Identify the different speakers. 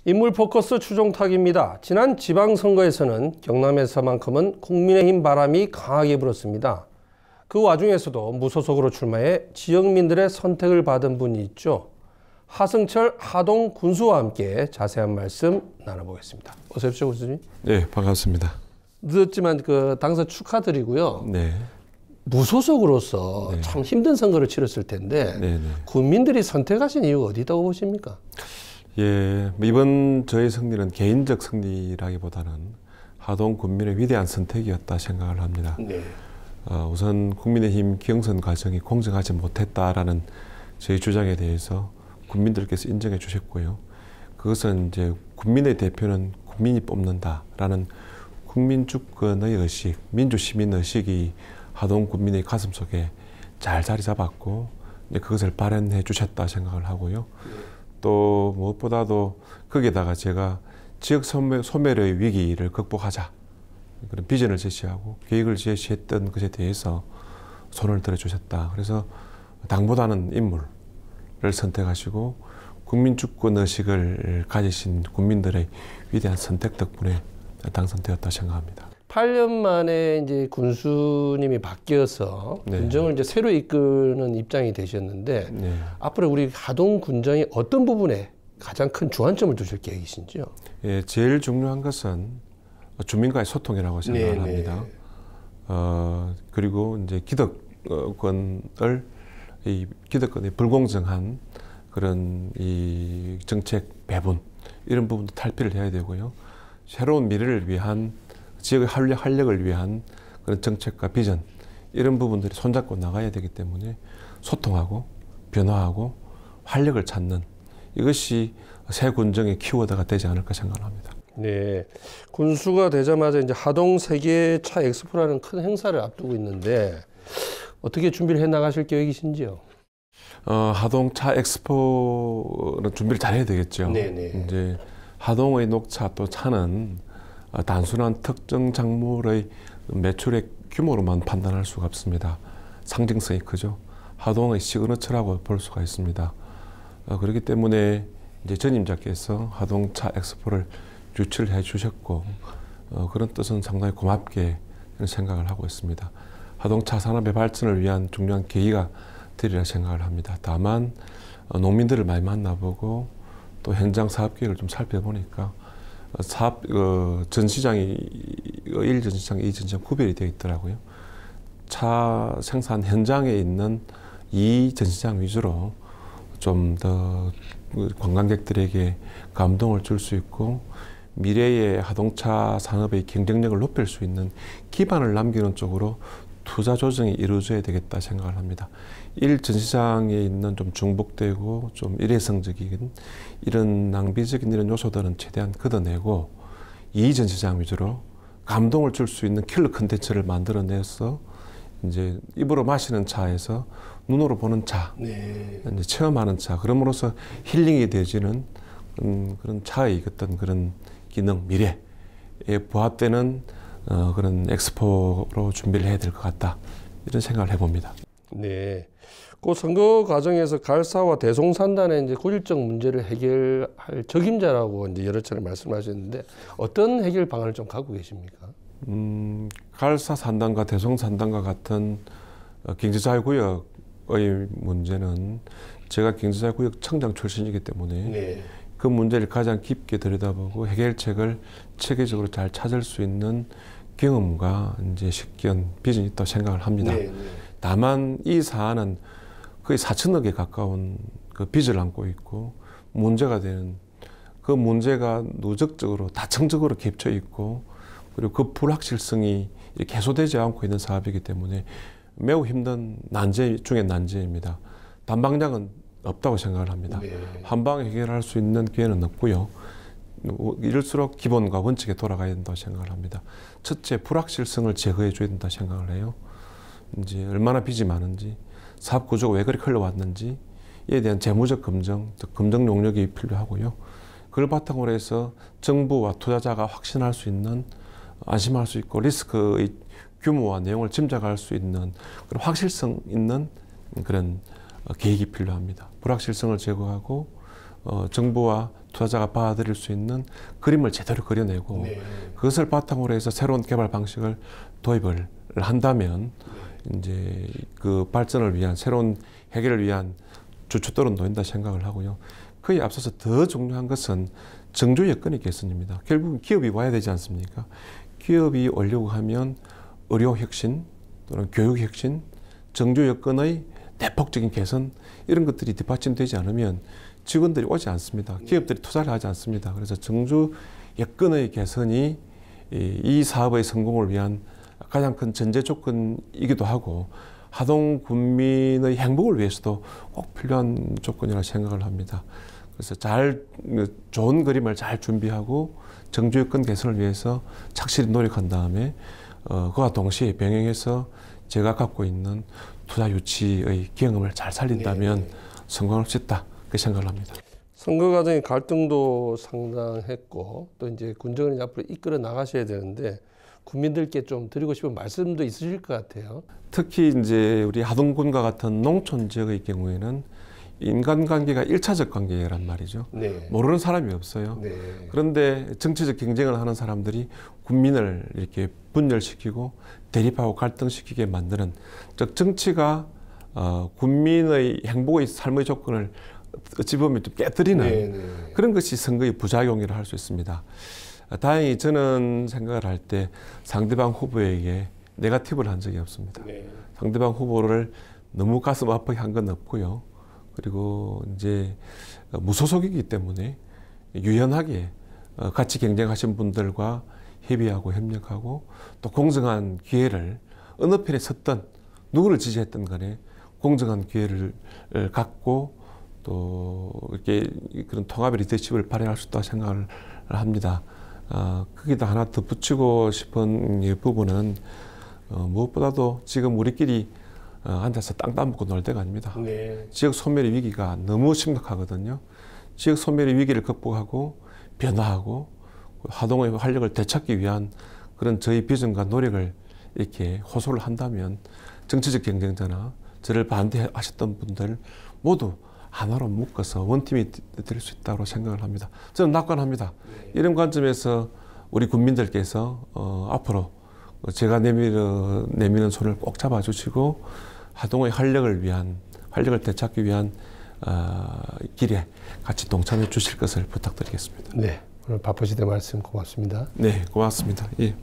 Speaker 1: 인물 포커스 추종탁입니다. 지난 지방선거에서는 경남에서만큼은 국민의힘 바람이 강하게 불었습니다. 그 와중에서도 무소속으로 출마해 지역민들의 선택을 받은 분이 있죠. 하승철 하동 군수와 함께 자세한 말씀 나눠보겠습니다. 어서 오십시오, 군수님.
Speaker 2: 네, 반갑습니다.
Speaker 1: 늦었지만 당선 축하드리고요.
Speaker 2: 네.
Speaker 1: 무소속으로서
Speaker 2: 네.
Speaker 1: 참 힘든 선거를 치렀을 텐데
Speaker 2: 네.
Speaker 1: 국민들이 선택하신 이유가 어디 있다고 보십니까?
Speaker 2: 예, 이번 저의 승리는 개인적 승리라기보다는 하동 군민의 위대한 선택이었다 생각을 합니다.
Speaker 1: 네.
Speaker 2: 우선 국민의힘 경선 과정이 공정하지 못했다라는 저희 주장에 대해서 국민들께서 인정해 주셨고요. 그것은 이제 국민의 대표는 국민이 뽑는다라는 국민 주권의 의식, 민주 시민 의식이 하동 군민의 가슴 속에 잘 자리 잡았고 그것을 발현해 주셨다 생각을 하고요. 또 무엇보다도 거기에다가 제가 지역 소멸의 위기를 극복하자 그런 비전을 제시하고 계획을 제시했던 것에 대해서 손을 들어주셨다. 그래서 당보다는 인물을 선택하시고 국민 주권 의식을 가지신 국민들의 위대한 선택 덕분에 당선되었다 생각합니다.
Speaker 1: 8년 만에 이제 군수님이 바뀌어서
Speaker 2: 네.
Speaker 1: 군정을 이제 새로 이끄는 입장이 되셨는데
Speaker 2: 네.
Speaker 1: 앞으로 우리 하동 군정이 어떤 부분에 가장 큰 주안점을 두실 계획이신지요?
Speaker 2: 예, 제일 중요한 것은 주민과의 소통이라고 생각을 합니다. 그리고 이제 기득권의 불공정한 그런 이 정책 배분 이런 부분도 탈피를 해야 되고요. 새로운 미래를 위한 지역의 활력을 위한 그런 정책과 비전 이런 부분들이 손잡고 나가야 되기 때문에 소통하고 변화하고 활력을 찾는 이것이 새 군정의 키워드가 되지 않을까 생각합니다.
Speaker 1: 네, 군수가 되자마자 이제 하동 세계차 엑스포라는 큰 행사를 앞두고 있는데 어떻게 준비를 해 나가실 계획이신지요?
Speaker 2: 하동 차 엑스포는 준비를 잘 해야 되겠죠.
Speaker 1: 네네.
Speaker 2: 이제 하동의 녹차 또 차는 단순한 특정 작물의 매출액 규모로만 판단할 수가 없습니다. 상징성이 크죠. 하동의 시그너처라고 볼 수가 있습니다. 그렇기 때문에 이제 전임자께서 하동차 엑스포를 유치를 해주셨고 그런 뜻은 상당히 고맙게 생각을 하고 있습니다. 하동차 산업의 발전을 위한 중요한 계기가 되리라 생각을 합니다. 다만 농민들을 많이 만나보고 또 현장 사업 계획을 좀 살펴보니까 전시장이 1 전시장, 2 전시장 구별이 되어 있더라고요. 차 생산 현장에 있는 2 전시장 위주로 좀 더 관광객들에게 감동을 줄 수 있고 미래의 하동차 산업의 경쟁력을 높일 수 있는 기반을 남기는 쪽으로 투자 조정이 이루어져야 되겠다 생각을 합니다. 1 전시장에 있는 좀 중복되고 좀 일회성적인 이런 낭비적인 이런 요소들은 최대한 걷어내고 2 전시장 위주로 감동을 줄 수 있는 킬러 컨텐츠를 만들어내서 이제 입으로 마시는 차에서 눈으로 보는 차,
Speaker 1: 네.
Speaker 2: 이제 체험하는 차, 그럼으로써 힐링이 되어지는 그런 차의 어떤 그런 기능, 미래에 부합되는 그런 엑스포로 준비를 해야 될 것 같다. 이런 생각을 해봅니다.
Speaker 1: 네. 그 선거 과정에서 갈사와 대송산단의 이제 고질적 문제를 해결할 적임자라고 이제 여러 차례 말씀하셨는데 어떤 해결 방안을 좀 갖고 계십니까?
Speaker 2: 갈사 산단과 대송 산단과 같은 경제자유구역의 문제는 제가 경제자유구역 청장 출신이기 때문에
Speaker 1: 네.
Speaker 2: 그 문제를 가장 깊게 들여다보고 해결책을 체계적으로 잘 찾을 수 있는 경험과 이제 식견, 비전이 있다고 생각을 합니다.
Speaker 1: 네.
Speaker 2: 다만 이 사안은 거의 4천억에 가까운 그 빚을 안고 있고 문제가 되는 그 문제가 누적적으로 다층적으로 겹쳐 있고 그리고 그 불확실성이 이렇게 해소되지 않고 있는 사업이기 때문에 매우 힘든 난제 중의 난제입니다. 단방향은 없다고 생각을 합니다.
Speaker 1: 네.
Speaker 2: 한 방에 해결할 수 있는 기회는 없고요. 이럴수록 기본과 원칙에 돌아가야 된다고 생각을 합니다. 첫째, 불확실성을 제거해 줘야 된다고 생각을 해요. 이제 얼마나 빚이 많은지, 사업 구조가 왜 그렇게 흘러왔는지에 대한 재무적 검증, 검증 용역이 필요하고요. 그걸 바탕으로 해서 정부와 투자자가 확신할 수 있는, 안심할 수 있고 리스크의 규모와 내용을 짐작할 수 있는 그런 확실성 있는 그런 계획이 필요합니다. 불확실성을 제거하고 정부와 투자자가 받아들일 수 있는 그림을 제대로 그려내고
Speaker 1: 네.
Speaker 2: 그것을 바탕으로 해서 새로운 개발 방식을 도입을 한다면 이제 그 발전을 위한 새로운 해결을 위한 주춧돌은 놓인다 생각을 하고요. 그에 앞서서 더 중요한 것은 정조 여건의 개선입니다. 결국은 기업이 와야 되지 않습니까? 기업이 오려고 하면 의료 혁신 또는 교육 혁신, 정조 여건의 대폭적인 개선 이런 것들이 뒷받침되지 않으면 직원들이 오지 않습니다. 기업들이 투자를 하지 않습니다. 그래서 정조 여건의 개선이 이 사업의 성공을 위한 가장 큰 전제 조건이기도 하고 하동 군민의 행복을 위해서도 꼭 필요한 조건이라 생각을 합니다. 그래서 좋은 그림을 잘 준비하고 정조 여건 개선을 위해서 착실히 노력한 다음에 그와 동시에 병행해서 제가 갖고 있는 투자 유치의 경험을 잘 살린다면 성공할 수 있다. 그렇게 생각을 합니다.
Speaker 1: 선거 과정의 갈등도 상당했고 또 이제 군정을 앞으로 이끌어 나가셔야 되는데 국민들께 좀 드리고 싶은 말씀도 있으실 것 같아요.
Speaker 2: 특히 이제 우리 하동군과 같은 농촌 지역의 경우에는 인간관계가 1차적 관계란 말이죠.
Speaker 1: 네.
Speaker 2: 모르는 사람이 없어요.
Speaker 1: 네.
Speaker 2: 그런데 정치적 경쟁을 하는 사람들이 국민을 이렇게 분열시키고 대립하고 갈등시키게 만드는, 즉 정치가 국민의 행복의 삶의 조건을 어찌 보면 좀 깨뜨리는
Speaker 1: 네.
Speaker 2: 그런 것이 선거의 부작용이라 할 수 있습니다. 다행히 저는 생각을 할 때 상대방 후보에게 네거티브를 한 적이 없습니다.
Speaker 1: 네.
Speaker 2: 상대방 후보를 너무 가슴 아프게 한 건 없고요. 그리고 이제 무소속이기 때문에 유연하게 같이 경쟁하신 분들과 협의하고 협력하고 또 공정한 기회를 어느 편에 섰던 누구를 지지했던 간에 공정한 기회를 갖고 또 이렇게 그런 통합의 리더십을 발휘할 수 있다고 생각을 합니다. 거기다 하나 덧붙이고 싶은 이 부분은 무엇보다도 지금 우리끼리 앉아서 땅 따먹고 놀 때가 아닙니다.
Speaker 1: 네.
Speaker 2: 지역 소멸의 위기가 너무 심각하거든요. 지역 소멸의 위기를 극복하고 변화하고 하동의 활력을 되찾기 위한 그런 저희 비전과 노력을 이렇게 호소를 한다면 정치적 경쟁자나 저를 반대하셨던 분들 모두 하나로 묶어서 원팀이 될 수 있다고 생각을 합니다. 저는 낙관합니다. 이런 관점에서 우리 국민들께서 앞으로 제가 내미는 손을 꼭 잡아주시고 하동의 활력을 되찾기 위한 길에 같이 동참해 주실 것을 부탁드리겠습니다.
Speaker 1: 네. 오늘 바쁘시대 말씀 고맙습니다.
Speaker 2: 네, 고맙습니다. 예.